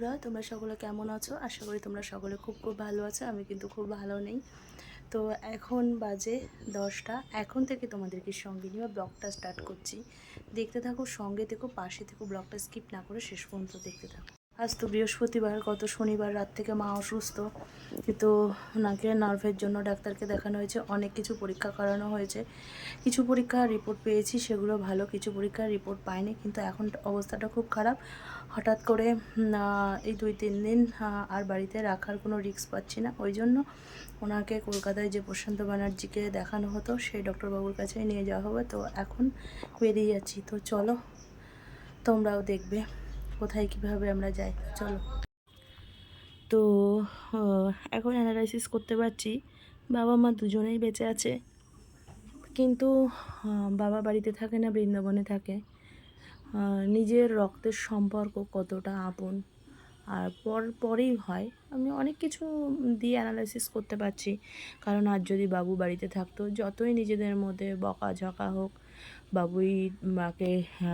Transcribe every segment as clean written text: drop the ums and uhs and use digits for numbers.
বন্ধুরা, তোমরা সকলে কেমন আছো? আশা করি তোমরা সকলে খুব ভালো আছো। আমি কিন্তু খুব ভালো নেই। তো এখন বাজে 10টা। এখন থেকে তোমাদেরকে সঙ্গে নিয়ে ব্লগটা স্টার্ট করছি। দেখতে থাকো, সঙ্গে থেকো, পাশে থেকো, ব্লগটা স্কিপ না করে শেষ পর্যন্ত দেখতে থাকো। আজ তো বৃহস্পতিবার, গত শনিবার রাত থেকে মা অসুস্থ। তো ওনাকে নার্ভের জন্য ডাক্তারকে দেখানো হয়েছে, অনেক কিছু পরীক্ষা করানো হয়েছে। কিছু পরীক্ষার রিপোর্ট পেয়েছি, সেগুলো ভালো, কিছু পরীক্ষার রিপোর্ট পাইনি। কিন্তু এখন অবস্থাটা খুব খারাপ। হঠাৎ করে এই 2-3 দিন আর বাড়িতে রাখার কোনো রিস্ক পাচ্ছি না। ওই জন্য ওনাকে কলকাতায় যে প্রশান্ত ব্যানার্জিকে দেখানো হতো সেই ডক্টরবাবুর কাছেই নিয়ে যাওয়া হবে। তো এখন বেরিয়ে যাচ্ছি। তো চলো, তোমরাও দেখবে কোথায় কিভাবে আমরা যাই। চলো। তো এখন অ্যানালাইসিস করতে পারছি বাবা মা দুজনেই বেঁচে আছে, কিন্তু বাবা বাড়িতে থাকে না, বৃন্দাবনে থাকে। নিজের রক্তের সম্পর্ক কতটা আপন আর পরেই হয়, আমি অনেক কিছু দিয়ে অ্যানালাইসিস করতে পারছি। কারণ আজ যদি বাবু বাড়িতে থাকতো, যতই নিজেদের মধ্যে বকাঝকা হোক, বাবুই মাকে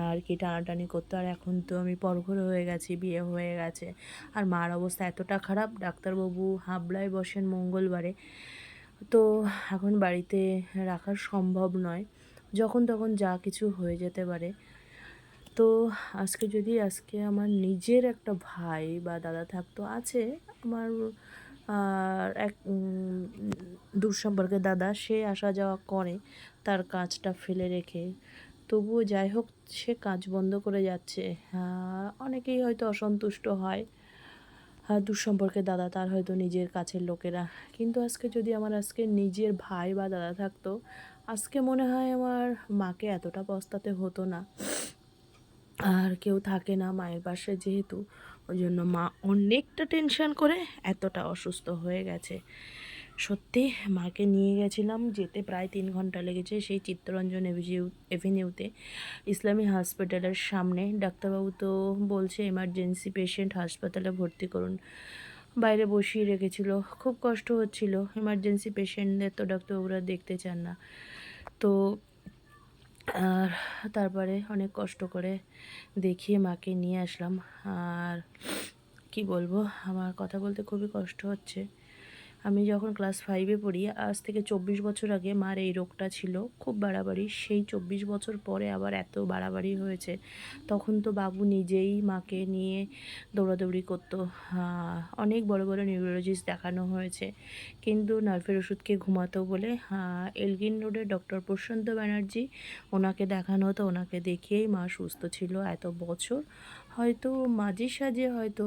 আর কি টানাটানি করতো। আর এখন তো আমি পরঘরে হয়ে গেছি, বিয়ে হয়ে গেছে, আর মার অবস্থা এতটা খারাপ, ডাক্তারবাবু হাবড়ায় বসেন মঙ্গলবারে। তো এখন বাড়িতে রাখা সম্ভব নয়, যখন তখন যা কিছু হয়ে যেতে পারে। তো আজকে আমার নিজের একটা ভাই বা দাদা থাকতো, আছে আমার এক দূর সম্পর্কের দাদা, সে আসা যাওয়া করে তার কাজটা ফেলে রেখে। তবুও যাই হোক, সে কাজ বন্ধ করে যাচ্ছে। অনেকেই হয়তো অসন্তুষ্ট হয়, দূর সম্পর্কের দাদা, তার হয়তো নিজের কাছের লোকেরা। কিন্তু যদি আমার নিজের ভাই বা দাদা থাকতো, আজকে মনে হয় আমার মাকে এতটা পস্তাতে হতো না। আর কেউ থাকে না মায়ের পাশে যেহেতু, ওই জন্য মা অনেকটা টেনশন করে এতটা অসুস্থ হয়ে গেছে। সত্যি মাকে নিয়ে গেছিলাম, যেতে প্রায় 3 ঘন্টা লেগেছে। সেই চিত্তরঞ্জন এভিনিউতে ইসলামী হসপিটালের সামনে। ডাক্তারবাবু তো বলছে এমার্জেন্সি পেশেন্ট, হাসপাতালে ভর্তি করুন। বাইরে বসিয়ে রেখেছিল, খুব কষ্ট হচ্ছিল। এমার্জেন্সি পেশেন্টদের তো ডাক্তারবাবুরা দেখতে চান না। তো আর তারপরে অনেক কষ্ট করে দেখিয়ে মাকে নিয়ে আসলাম। আর কি বলবো, আমার কথা বলতে খুবই কষ্ট হচ্ছে। আমি যখন ক্লাস 5-এ পড়ি, আজ থেকে 24 বছর আগে মার এই রোগটা ছিল, খুব বাড়াবাড়ি। সেই 24 বছর পরে আবার এত বাড়াবাড়ি হয়েছে। তখন তো বাবু নিজেই মাকে নিয়ে দৌড়াদৌড়ি করতো। অনেক বড় বড় নিউরোলজিস্ট দেখানো হয়েছে, কিন্তু নার্ভের ওষুধ খেয়ে ঘুমাতো বলে এলগিন রোডের ডক্টর প্রশান্ত ব্যানার্জি, ওনাকে দেখানো হতো। ওনাকে দেখিয়েই মা সুস্থ ছিল এত বছর। হয়তো মাঝে সাঝে হয়তো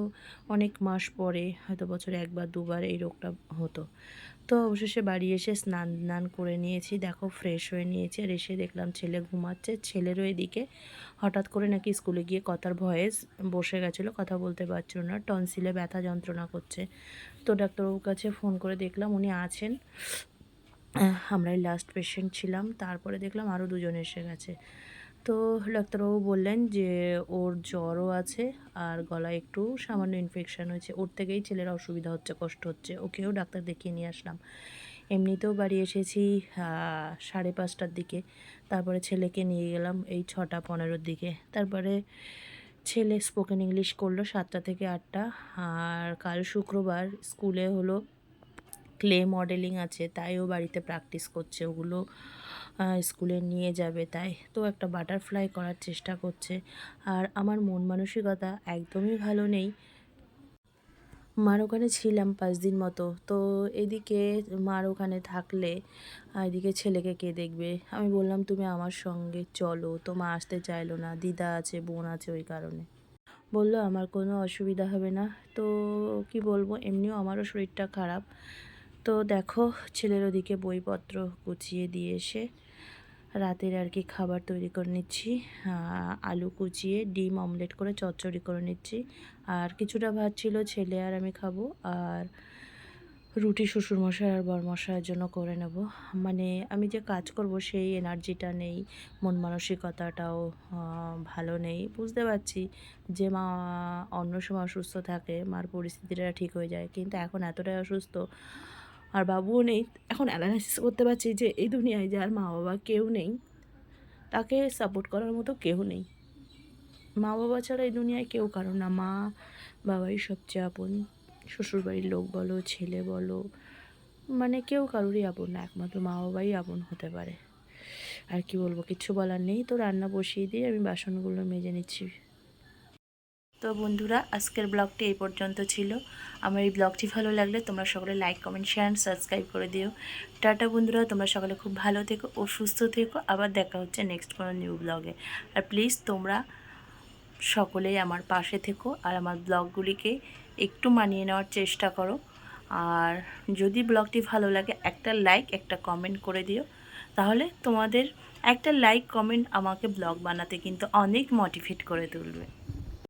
অনেক মাস পরে, হয়তো বছরে 1 বা 2 বার এই রোগটা হতো। তো অবশেষে বাড়ি এসে স্নান করে নিয়েছি, দেখো ফ্রেশ হয়ে নিয়েছি। আর এসে দেখলাম ছেলে ঘুমাচ্ছে। ছেলেরও এদিকে হঠাৎ করে নাকি স্কুলে গিয়ে কথার ভয়েস বসে গেছিলো, কথা বলতে পারছিল না, টনসিলে ব্যথা যন্ত্রণা করছে। তো ডাক্তারবাবুর কাছে ফোন করে দেখলাম উনি আছেন, আমরাই লাস্ট পেশেন্ট ছিলাম। তারপরে দেখলাম আরও 2জন এসে গেছে। তো ডাক্তারবাবু বললেন যে ওর জ্বরও আছে, আর গলায় একটু সামান্য ইনফেকশান হয়েছে। ওর থেকেই ছেলের অসুবিধা হচ্ছে, কষ্ট হচ্ছে। ওকেও ডাক্তার দেখিয়ে নিয়ে আসলাম। এমনিতেও বাড়ি এসেছি 5:30টার দিকে। তারপরে ছেলেকে নিয়ে গেলাম এই 6টা 15-র দিকে। তারপরে ছেলে স্পোকেন ইংলিশ করলো 7টা থেকে 8টা। আর কাল শুক্রবার স্কুলে হলো ক্লে মডেলিং আছে, তাই ও বাড়িতে প্র্যাকটিস করছে। ওগুলো স্কুলে নিয়ে যাবে, তাই তো একটা বাটারফ্লাই করার চেষ্টা করছে। আর আমার মন মানসিকতা একদমই ভালো নেই। মার ওখানে ছিলাম 5 দিন মতো। তো এদিকে মার ওখানে থাকলে এদিকে ছেলেকে কে দেখবে। আমি বললাম তুমি আমার সঙ্গে চলো, তো মা আসতে চাইলো না। দিদা আছে, বোন আছে, ওই কারণে বললো আমার কোনো অসুবিধা হবে না। তো কি বলবো, এমনিও আমারও শরীরটা খারাপ। তো দেখো, ছেলের ওদিকে বইপত্র গুছিয়ে দিয়ে এসে রাতের আর কি খাবার তৈরি করে নিচ্ছি। আলু কুচিয়ে ডিম অমলেট করে চচ্চড়ি করে নিচ্ছি। আর কিছুটা ভাত ছিল, ছেলে আর আমি খাবো। আর রুটি শ্বশুরমশাই আর বরমশাইয়ের জন্য করে নেব। মানে আমি যে কাজ করব সেই এনার্জিটা নেই, মন মানসিকতাটাও ভালো নেই। বুঝতে পারছি যে মা অন্য সময় অসুস্থ থাকে, মার পরিস্থিতিটা ঠিক হয়ে যায়, কিন্তু এখন এতটাই অসুস্থ। আর বাবুও নেই। এখন অ্যানালাইসিস করতে পারছি যে এই দুনিয়ায় যার মা বাবা কেউ নেই, তাকে সাপোর্ট করার মতো কেউ নেই। মা বাবা ছাড়া এই দুনিয়ায় কেউ কারো না। মা বাবাই সবচেয়ে আপন। শ্বশুরবাড়ির লোক বলো, ছেলে বলো, মানে কেউ কারোরই আপন না, একমাত্র মা বাবাই আপন হতে পারে। আর কি বলবো, কিচ্ছু বলার নেই। তো রান্না বসিয়ে দিয়ে আমি বাসনগুলো মেজে নিচ্ছি। তো বন্ধুরা, আজকের ব্লগটি এই পর্যন্ত ছিল। আমার এই ব্লগটি ভালো লাগলে তোমরা সকলে like, comment, share and subscribe করে দিও। টাটা বন্ধুরা, তোমরা সকলে খুব ভালো থেকো ও সুস্থ থেকো। আবার দেখা হচ্ছে নেক্সট কোনো নিউ ব্লগে। আর প্লিজ তোমরা সকলেই আমার পাশে থেকো আর আমার ব্লগগুলিকে একটু মানিয়ে নেওয়ার চেষ্টা করো। আর যদি ব্লগটি ভালো লাগে একটা লাইক, একটা কমেন্ট করে দিও। তাহলে তোমাদের একটা লাইক কমেন্ট আমাকে ব্লগ বানাতে কিন্তু অনেক মোটিভেট করে তুলবে।